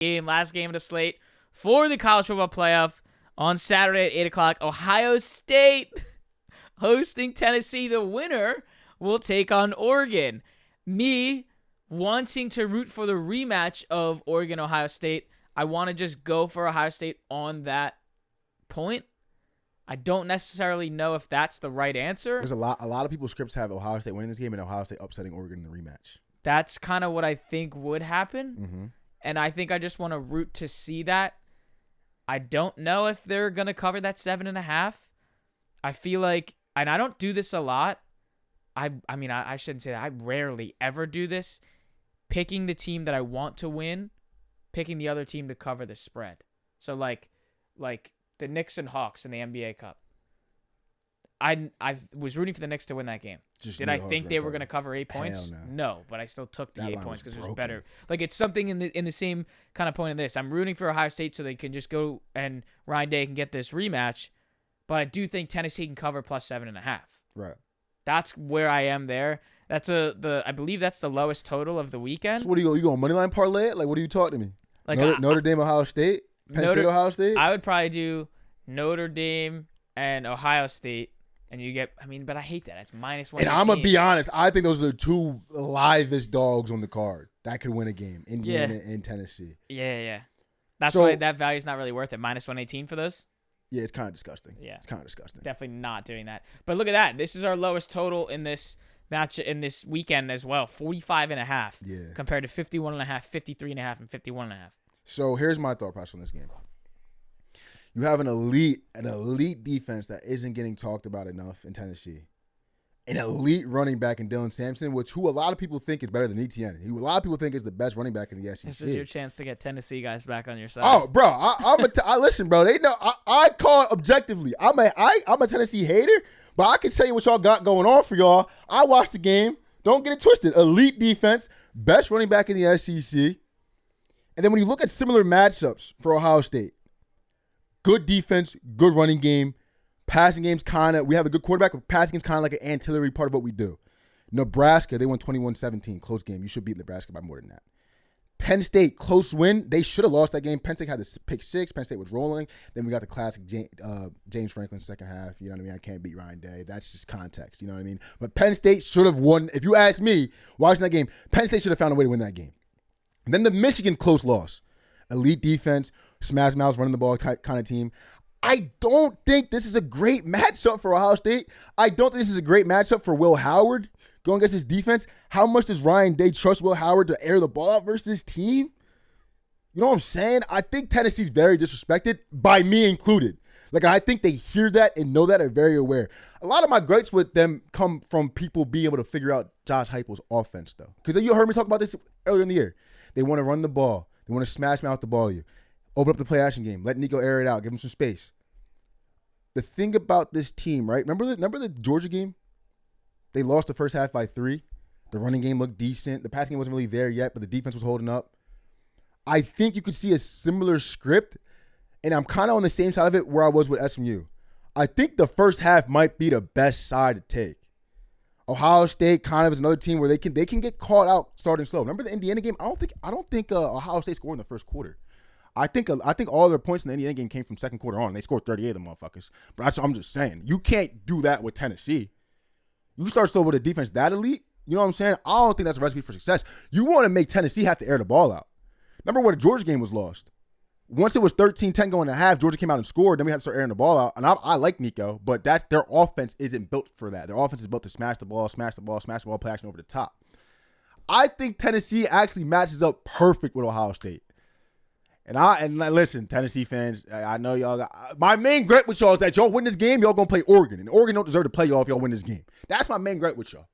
last game of the slate for the college football playoff on Saturday at 8 o'clock. Ohio State hosting Tennessee. The winner will take on Oregon. Me wanting to root for the rematch of Oregon-Ohio State, I want to just go for Ohio State on that point. I don't necessarily know if that's the right answer. There's a lot of people's scripts have Ohio State winning this game and Ohio State upsetting Oregon in the rematch. That's kind of what I think would happen. Mm-hmm. And I think I just want to root to see that. I don't know if they're going to cover that 7.5. I feel like, and I don't do this a lot. I mean, I shouldn't say that. I rarely ever do this. Picking the team that I want to win, picking the other team to cover the spread. So like the Knicks and Hawks in the NBA Cup. I was rooting for the Knicks to win that game. Did I think they were going to cover 8 points? No, but I still took the 8 points because it was better. Like, it's something in the same kind of point of this. I'm rooting for Ohio State so they can just go and Ryan Day can get this rematch, but I do think Tennessee can cover plus 7.5. Right. That's where I am there. That's I believe that's the lowest total of the weekend. So what do you go? You go moneyline parlay it? Like, what are you talking to me? Like Notre Dame, Ohio State, Penn State, Ohio State. I would probably do Notre Dame and Ohio State, and you get. I mean, but I hate that. It's -1. And I'm gonna be honest. I think those are the two livest dogs on the card that could win a game. Indiana and Tennessee. Yeah. That's why that value is not really worth it. -118 for those. Yeah, it's kind of disgusting. Yeah, it's kind of disgusting. Definitely not doing that. But look at that. This is our lowest total in this match in this weekend as well. 45.5. Yeah. Compared to 51.5, 53.5, and 51.5. So here's my thought process on this game. You have an elite defense that isn't getting talked about enough in Tennessee. An elite running back in Dylan Sampson, who a lot of people think is better than ETN. Who a lot of people think is the best running back in the SEC. This is your chance to get Tennessee guys back on your side. Oh, bro, I listen, bro. They know I call it objectively. I'm a Tennessee hater, but I can tell you what y'all got going on for y'all. I watched the game. Don't get it twisted. Elite defense, best running back in the SEC. And then when you look at similar matchups for Ohio State, good defense, good running game. Passing game's we have a good quarterback, but passing game's kind of like an ancillary part of what we do. Nebraska, they won 21-17, close game. You should beat Nebraska by more than that. Penn State, close win. They should have lost that game. Penn State had the pick 6. Penn State was rolling. Then we got the classic James Franklin second half. You know what I mean? I can't beat Ryan Day. That's just context. You know what I mean? But Penn State should have won. If you ask me, watching that game, Penn State should have found a way to win that game. And then the Michigan close loss. Elite defense, smash mouths, running the ball type kind of team. I don't think this is a great matchup for Ohio State. I don't think this is a great matchup for Will Howard going against his defense. How much does Ryan Day trust Will Howard to air the ball out versus his team? You know what I'm saying? I think Tennessee's very disrespected, by me included. Like, I think they hear that and know that and are very aware. A lot of my gripes with them come from people being able to figure out Josh Heupel's offense, though. Because you heard me talk about this earlier in the year. They want to run the ball. They want to smash mouth the ball to you. Open up the play action game. Let Nico air it out. Give him some space. The thing about this team, right? Remember the Georgia game? They lost the first half by 3. The running game looked decent. The passing game wasn't really there yet, but the defense was holding up. I think you could see a similar script, and I'm kind of on the same side of it where I was with SMU. I think the first half might be the best side to take. Ohio State kind of is another team where they can get caught out starting slow. Remember the Indiana game? I don't think Ohio State scored in the first quarter. I think all their points in the Indiana game came from second quarter on. They scored 38 of them motherfuckers. But I'm just saying, you can't do that with Tennessee. You start slow with a defense that elite, you know what I'm saying? I don't think that's a recipe for success. You want to make Tennessee have to air the ball out. Remember when the Georgia game was lost? Once it was 13-10 going to half, Georgia came out and scored. Then we had to start airing the ball out. And I like Nico, but their offense isn't built for that. Their offense is built to smash the ball, play action over the top. I think Tennessee actually matches up perfect with Ohio State. And listen, Tennessee fans, I know y'all got my main gripe with y'all is that y'all win this game, y'all gonna play Oregon. And Oregon don't deserve to play y'all if y'all win this game. That's my main gripe with y'all.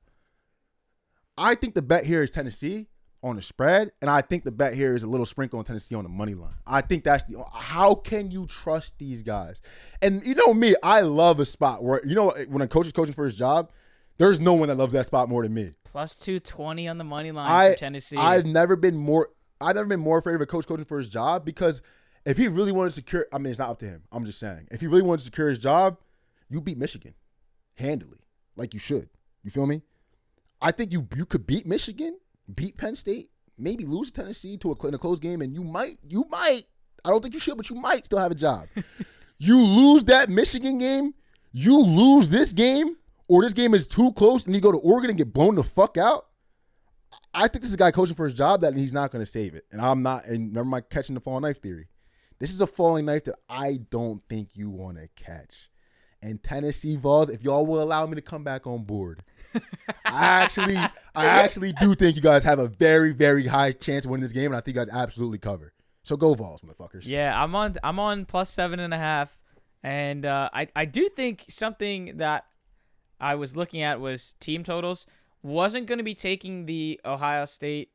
I think the bet here is Tennessee on the spread, and I think the bet here is a little sprinkle on Tennessee on the money line. I think that's how can you trust these guys? And you know me, I love a spot where, you know, when a coach is coaching for his job, there's no one that loves that spot more than me. Plus 220 on the money line for Tennessee. I've never been more afraid of a coach coaching for his job, because if he really wanted to secure, I mean, it's not up to him. I'm just saying, if he really wanted to secure his job, you beat Michigan handily, like you should. You feel me? I think you could beat Michigan, beat Penn State, maybe lose to Tennessee in a close game, and you might. I don't think you should, but you might still have a job. You lose that Michigan game, you lose this game, or this game is too close, and you go to Oregon and get blown the fuck out. I think this is a guy coaching for his job that he's not going to save it. And I'm not. And remember my catching the falling knife theory. This is a falling knife that I don't think you want to catch. And Tennessee Vols, if y'all will allow me to come back on board, I actually do think you guys have a very, very high chance of winning this game, and I think you guys absolutely cover. So go Vols, motherfuckers. Yeah, I'm on plus 7.5, and I do think something that I was looking at was team totals. Wasn't going to be taking the Ohio State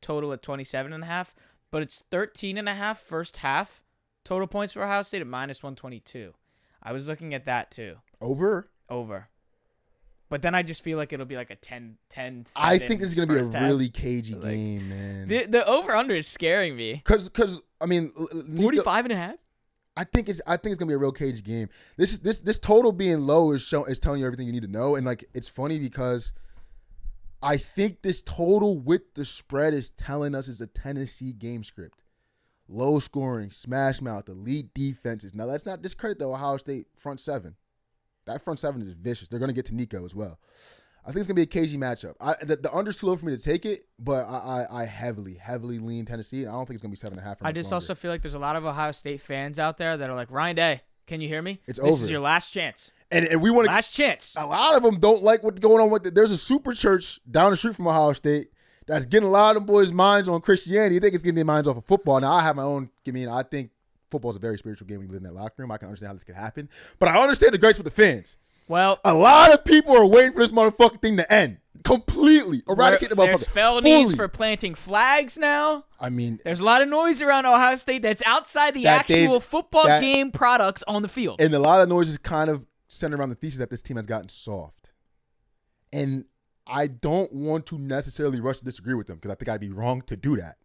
total at 27.5, but it's 13.5 first half total points for Ohio State at minus 122. I was looking at that too. Over. But then I just feel like it'll be like a 10. I think this is going to be a half. really cagey game, man. The over under is scaring me. Because I mean, 45.5. I think it's gonna be a real cagey game. This total being low is telling you everything you need to know, and like it's funny because I think this total with the spread is telling us it's a Tennessee game script. Low scoring, smash mouth, elite defenses. Now let's not discredit the Ohio State front seven. That front seven is vicious. They're gonna get to Nico as well. I think it's gonna be a cagey matchup. The under's too low for me to take it, but I heavily lean Tennessee. I don't think it's gonna be 7.5. I just also feel like there's a lot of Ohio State fans out there that are like, Ryan Day, can you hear me? This is your last chance. And we want to last chance. A lot of them don't like what's going on with it. There's a super church down the street from Ohio State that's getting a lot of them boys' minds on Christianity. They think it's getting their minds off of football. Now I have my own. I think football is a very spiritual game when you live in that locker room. I can understand how this could happen, but I understand the gripes with the fans. Well, a lot of people are waiting for this motherfucking thing to end completely. Eradicate the motherfucker. There's felonies fully. For planting flags now. I mean, there's a lot of noise around Ohio State that's outside the actual football game products on the field. And a lot of noise is kind of centered around the thesis that this team has gotten soft. And I don't want to necessarily rush to disagree with them because I think I'd be wrong to do that.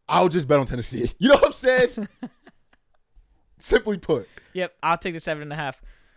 I'll just bet on Tennessee. You know what I'm saying? Simply put. Yep, I'll take the 7.5.